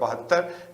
72,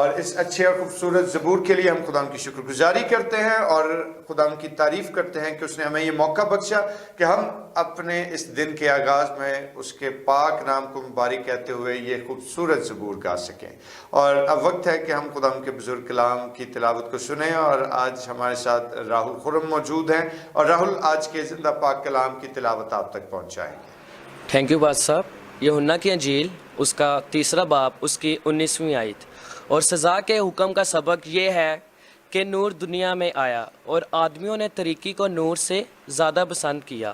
اور اس اچھے اور خوبصورت زبور کے لیے ہم خدا کی شکر گزاری کرتے ہیں اور خدا کی تعریف کرتے ہیں کہ اس نے ہمیں یہ موقع بخشا کہ ہم اپنے اس دن کے آغاز میں اس کے پاک نام کو مبارک کہتے ہوئے یہ خوبصورت زبور گا سکیں. اور اب وقت ہے کہ ہم خدا کے بزرگ کلام کی تلاوت کو سنیں. اور آج ہمارے ساتھ راہل خرم موجود ہیں اور راہل آج کے زندہ پاک کلام کی تلاوت آپ تک پہنچائیں گے. تھینک یو بادشاہ صاحب. یوحنا کی انجیل اس کا 3 باب اس کی 19ویں آیت. اور سزا کے حکم کا سبق یہ ہے کہ نور دنیا میں آیا اور آدمیوں نے طریقی کو نور سے زیادہ پسند کیا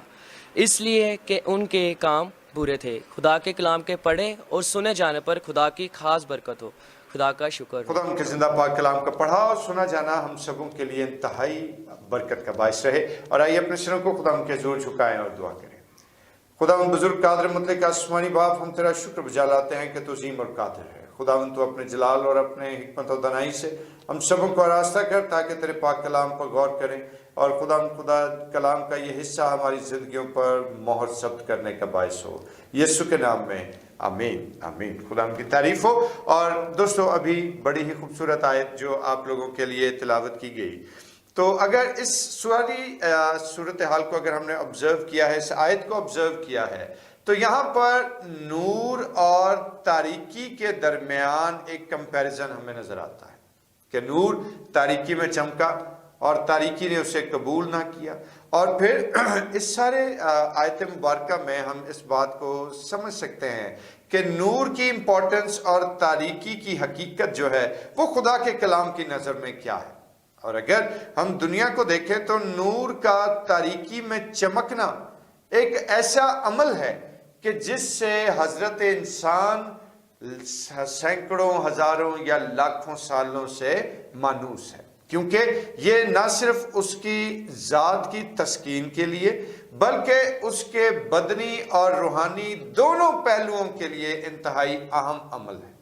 اس لیے کہ ان کے کام برے تھے. خدا کے کلام کے پڑھے اور سنے جانے پر خدا کی خاص برکت ہو. خدا کا شکر. خدا ان کے زندہ پاک کلام کا پڑھا اور سنا جانا ہم سبوں کے لیے انتہائی برکت کا باعث رہے. اور آئیے اپنے سروں کو خدا ان کے حضور جھکائیں اور دعا کریں. خدا ان بزرگ قادر مطلق آسمانی باپ ہم تیرا شکر بجا لاتے ہیں کہ تو عظیم اور قادر ہے. خدا ان تو اپنے جلال اور اپنے حکمت و دانائی سے ہم سبوں کو آراستہ کر تاکہ تیرے پاک کلام پر غور کریں اور خدا کلام کا یہ حصہ ہماری زندگیوں پر مہر ثبت کرنے کا باعث ہو. یسوع کے نام میں آمین آمین. خدا ان کی تعریف ہو. اور دوستو ابھی بڑی ہی خوبصورت آیت جو آپ لوگوں کے لیے تلاوت کی گئی. تو اگر اس ساری صورتحال کو اگر ہم نے آبزرو کیا ہے, اس آیت کو آبزرو کیا ہے, تو یہاں پر نور اور تاریکی کے درمیان ایک کمپیریزن ہمیں نظر آتا ہے کہ نور تاریکی میں چمکا اور تاریکی نے اسے قبول نہ کیا. اور پھر اس سارے آیت مبارکہ میں ہم اس بات کو سمجھ سکتے ہیں کہ نور کی امپورٹنس اور تاریکی کی حقیقت جو ہے وہ خدا کے کلام کی نظر میں کیا ہے. اور اگر ہم دنیا کو دیکھیں تو نور کا تاریکی میں چمکنا ایک ایسا عمل ہے کہ جس سے حضرت انسان سینکڑوں ہزاروں یا لاکھوں سالوں سے مانوس ہے, کیونکہ یہ نہ صرف اس کی ذات کی تسکین کے لیے بلکہ اس کے بدنی اور روحانی دونوں پہلوؤں کے لیے انتہائی اہم عمل ہے.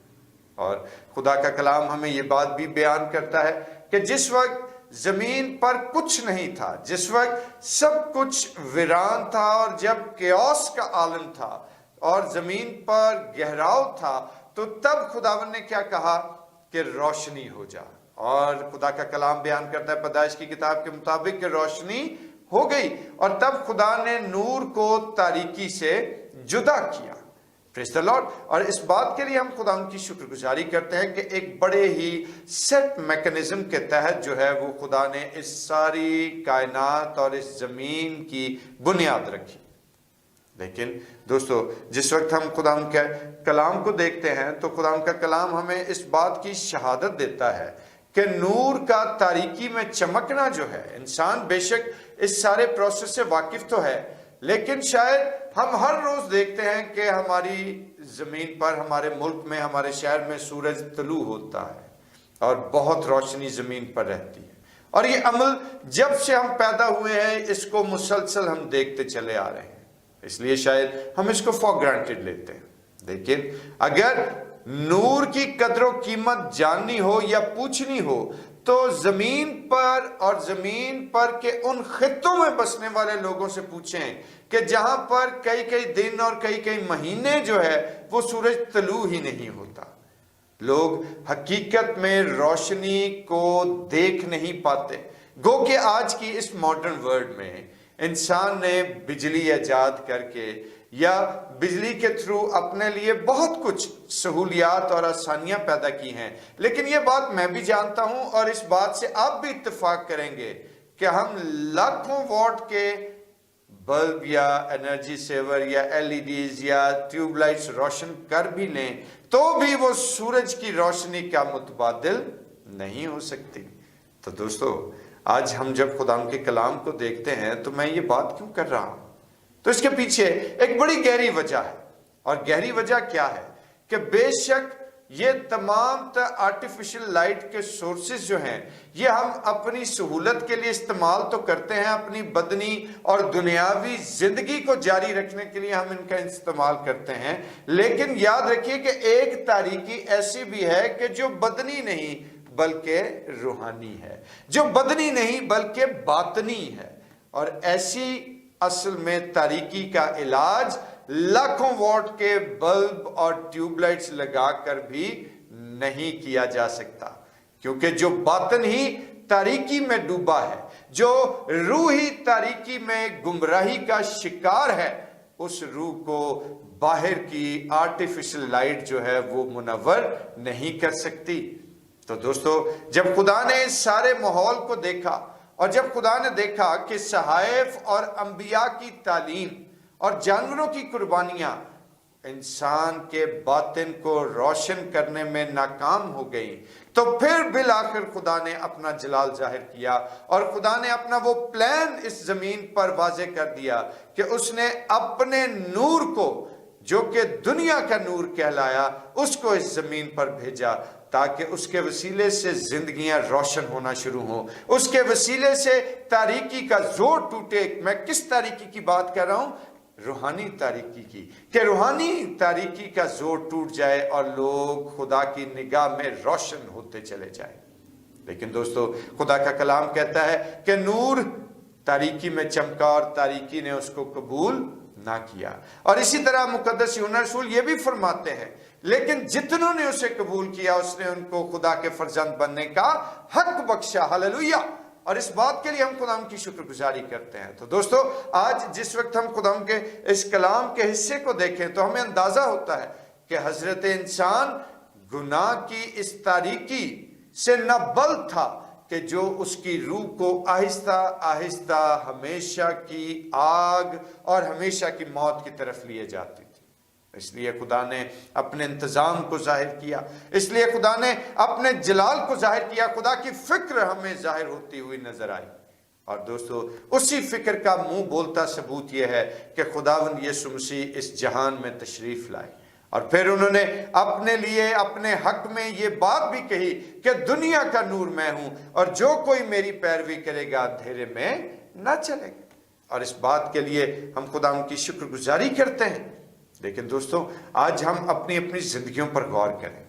اور خدا کا کلام ہمیں یہ بات بھی بیان کرتا ہے کہ جس وقت زمین پر کچھ نہیں تھا, جس وقت سب کچھ ویران تھا اور جب کیوس کا عالم تھا اور زمین پر گہراؤ تھا, تو تب خداوند نے کیا کہا کہ روشنی ہو جا. اور خدا کا کلام بیان کرتا ہے پیدائش کی کتاب کے مطابق کہ روشنی ہو گئی. اور تب خدا نے نور کو تاریکی سے جدا کیا. پریز دی لارڈ. اور اس بات کے لیے ہم خدا ان کی شکر گزاری کرتے ہیں کہ ایک بڑے ہی سیٹ میکنزم کے تحت جو ہے وہ خدا نے اس ساری کائنات اور اس زمین کی بنیاد رکھی. لیکن دوستو جس وقت ہم خدا ان کے کلام کو دیکھتے ہیں تو خدا ان کا کلام ہمیں اس بات کی شہادت دیتا ہے کہ نور کا تاریکی میں چمکنا جو ہے, انسان بے شک اس سارے پروسیس سے واقف تو ہے, لیکن شاید ہم ہر روز دیکھتے ہیں کہ ہماری زمین پر, ہمارے ملک میں, ہمارے شہر میں سورج طلوع ہوتا ہے اور بہت روشنی زمین پر رہتی ہے. اور یہ عمل جب سے ہم پیدا ہوئے ہیں اس کو مسلسل ہم دیکھتے چلے آ رہے ہیں, اس لیے شاید ہم اس کو فار گرانٹیڈ لیتے ہیں. لیکن اگر نور کی قدر و قیمت جاننی ہو یا پوچھنی ہو تو زمین پر اور زمین پر کے ان خطوں میں بسنے والے لوگوں سے پوچھیں کہ جہاں پر کئی کئی دن اور کئی کئی مہینے جو ہے وہ سورج طلوع ہی نہیں ہوتا. لوگ حقیقت میں روشنی کو دیکھ نہیں پاتے. گو کہ آج کی اس ماڈرن ورلڈ میں انسان نے بجلی ایجاد کر کے یا بجلی کے تھرو اپنے لیے بہت کچھ سہولیات اور آسانیاں پیدا کی ہیں, لیکن یہ بات میں بھی جانتا ہوں اور اس بات سے آپ بھی اتفاق کریں گے کہ ہم لاکھوں واٹ کے بلب یا انرجی سیور یا ایل ای ڈیز یا ٹیوب لائٹس روشن کر بھی لیں تو بھی وہ سورج کی روشنی کا متبادل نہیں ہو سکتی. تو دوستو آج ہم جب خدا کے کلام کو دیکھتے ہیں تو میں یہ بات کیوں کر رہا ہوں, تو اس کے پیچھے ایک بڑی گہری وجہ ہے. اور گہری وجہ کیا ہے کہ بے شک یہ تمام آرٹیفیشل لائٹ کے سورسز جو ہیں یہ ہم اپنی سہولت کے لیے استعمال تو کرتے ہیں, اپنی بدنی اور دنیاوی زندگی کو جاری رکھنے کے لیے ہم ان کا استعمال کرتے ہیں, لیکن یاد رکھیے کہ ایک تاریکی ایسی بھی ہے کہ جو بدنی نہیں بلکہ روحانی ہے, جو بدنی نہیں بلکہ باطنی ہے. اور ایسی اصل میں تاریکی کا علاج لاکھوں واٹ کے بلب اور ٹیوب لائٹس لگا کر بھی نہیں کیا جا سکتا، کیونکہ جو باطن ہی تاریکی میں ڈوبا ہے، جو روح ہی تاریکی میں گمراہی کا شکار ہے، اس روح کو باہر کی آرٹیفیشل لائٹ جو ہے وہ منور نہیں کر سکتی۔ تو دوستو، جب خدا نے اس سارے ماحول کو دیکھا اور جب خدا نے دیکھا کہ صحائف اور انبیاء کی تعلیم اور جانوروں کی قربانیاں انسان کے باطن کو روشن کرنے میں ناکام ہو گئی، تو پھر بالآخر خدا نے اپنا جلال ظاہر کیا اور خدا نے اپنا وہ پلان اس زمین پر واضح کر دیا کہ اس نے اپنے نور کو، جو کہ دنیا کا نور کہلایا، اس کو اس زمین پر بھیجا تاکہ اس کے وسیلے سے زندگیاں روشن ہونا شروع ہوں، اس کے وسیلے سے تاریکی کا زور ٹوٹے۔ میں کس تاریکی کی بات کر رہا ہوں؟ روحانی تاریکی کی، کہ روحانی تاریکی کا زور ٹوٹ جائے اور لوگ خدا کی نگاہ میں روشن ہوتے چلے جائیں۔ لیکن دوستو، خدا کا کلام کہتا ہے کہ نور تاریکی میں چمکا اور تاریکی نے اس کو قبول نہ کیا۔ اور اسی طرح مقدس یوحنا رسول یہ بھی فرماتے ہیں، لیکن جتنوں نے اسے قبول کیا اس نے ان کو خدا کے فرزند بننے کا حق بخشا۔ ہاللویہ! اور اس بات کے لیے ہم خدا کی شکر گزاری کرتے ہیں۔ تو دوستو، آج جس وقت ہم خدا کے اس کلام کے حصے کو دیکھیں تو ہمیں اندازہ ہوتا ہے کہ حضرت انسان گناہ کی اس تاریکی سے نہ بل تھا کہ جو اس کی روح کو آہستہ آہستہ ہمیشہ کی آگ اور ہمیشہ کی موت کی طرف لیے جاتی تھی۔ اس لیے خدا نے اپنے انتظام کو ظاہر کیا، اس لیے خدا نے اپنے جلال کو ظاہر کیا۔ خدا کی فکر ہمیں ظاہر ہوتی ہوئی نظر آئی، اور دوستو، اسی فکر کا منہ بولتا ثبوت یہ ہے کہ خداوند یسوع مسیح اس جہان میں تشریف لائے، اور پھر انہوں نے اپنے لیے اپنے حق میں یہ بات بھی کہی کہ دنیا کا نور میں ہوں، اور جو کوئی میری پیروی کرے گا اندھیرے میں نہ چلے گا۔ اور اس بات کے لیے ہم خدا کی شکر گزاری کرتے ہیں۔ لیکن دوستو، آج ہم اپنی اپنی زندگیوں پر غور کریں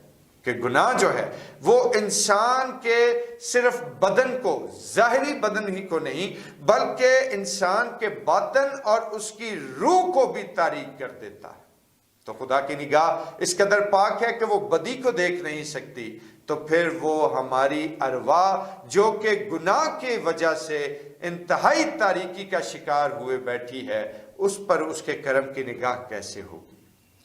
کہ گناہ جو ہے وہ انسان کے صرف بدن کو، ظاہری بدن ہی کو نہیں، بلکہ انسان کے باطن اور اس کی روح کو بھی تاریک کر دیتا ہے۔ تو خدا کی نگاہ اس قدر پاک ہے کہ وہ بدی کو دیکھ نہیں سکتی، تو پھر وہ ہماری ارواح جو کہ گناہ کی وجہ سے انتہائی تاریکی کا شکار ہوئے بیٹھی ہے، اس پر اس کے کرم کی نگاہ کیسے ہوگی؟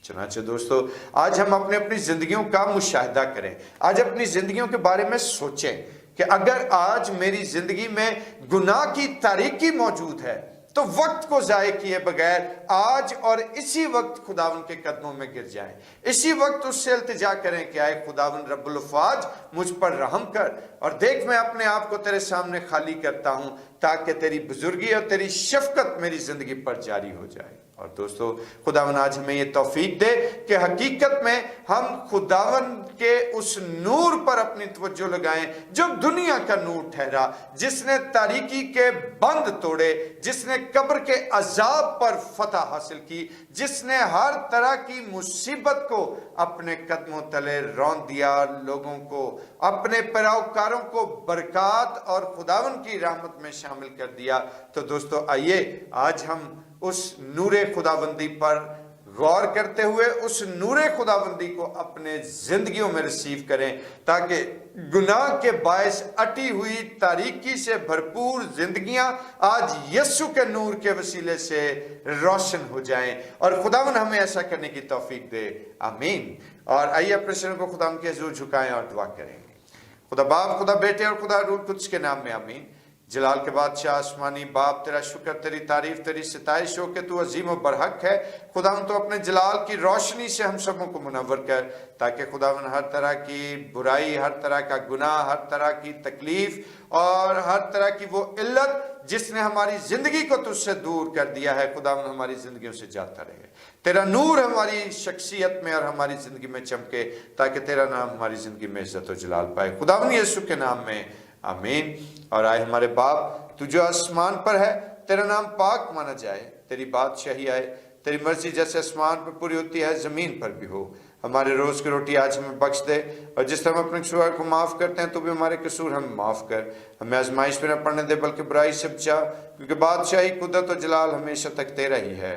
چنانچہ دوستو، آج ہم اپنی زندگیوں کا مشاہدہ کریں، آج اپنی زندگیوں کے بارے میں سوچیں کہ اگر آج میری زندگی میں گناہ کی تاریکی موجود ہے تو وقت کو ضائع کیے بغیر آج اور اسی وقت خداون کے قدموں میں گر جائیں، اسی وقت اس سے التجا کریں کہ آئے خداون رب الافواج مجھ پر رحم کر، اور دیکھ میں اپنے آپ کو تیرے سامنے خالی کرتا ہوں تاکہ تیری بزرگی اور تیری شفقت میری زندگی پر جاری ہو جائے۔ اور دوستو، خداون آج ہمیں یہ توفیق دے کہ حقیقت میں ہم خداون کے اس نور پر اپنی توجہ لگائیں جو دنیا کا نور ٹھہرا، جس نے تاریکی کے بند توڑے، جس نے قبر کے عذاب پر فتح حاصل کی، جس نے ہر طرح کی مصیبت کو اپنے قدموں تلے رون دیا، لوگوں کو، اپنے پیروکاروں کو برکات اور خداون کی رحمت میں شامل کر دیا۔ تو دوستو، آئیے آج ہم اس نور خداوندی پر غور کرتے ہوئے اس نور خداوندی کو اپنے زندگیوں میں ریسیو کریں، تاکہ گناہ کے باعث اٹی ہوئی تاریکی سے بھرپور زندگیاں آج یسوع کے نور کے وسیلے سے روشن ہو جائیں، اور خداوند ہمیں ایسا کرنے کی توفیق دے۔ آمین۔ اور آئیے اپنے سروں کو خداوند کے حضور جھکائیں اور دعا کریں گے۔ خدا باپ، خدا بیٹے اور خدا روح القدس کے نام میں آمین۔ جلال کے بادشاہ آسمانی باپ، تیرا شکر، تیری تعریف، تیری ستائش ہو کہ تو عظیم و برحق ہے۔ خداوند تو اپنے جلال کی روشنی سے ہم سبوں کو منور کر، تاکہ خداوند ہر طرح کی برائی، ہر طرح کا گناہ، ہر طرح کی تکلیف اور ہر طرح کی وہ علت جس نے ہماری زندگی کو تجھ سے دور کر دیا ہے، خداوند ہماری زندگیوں سے جاتا رہے۔ تیرا نور ہماری شخصیت میں اور ہماری زندگی میں چمکے، تاکہ تیرا نام ہماری زندگی میں عزت و جلال پائے۔ خداوند یسوع کے نام میں آمین۔ اور آئے ہمارے باپ، تو جو آسمان پر ہے، تیرا نام پاک مانا جائے، تیری بادشاہی آئے، تیری مرضی جیسے آسمان پر پوری ہوتی ہے زمین پر بھی ہو۔ ہمارے روز کی روٹی آج ہمیں بخش دے، اور جس طرح ہم اپنے قصور کو معاف کرتے ہیں تو بھی ہمارے قصور ہمیں معاف کر۔ ہمیں آزمائش میں نہ پڑنے دے بلکہ برائی سے بچا، کیونکہ بادشاہی، قدرت و جلال ہمیشہ تک تیرا ہی ہے۔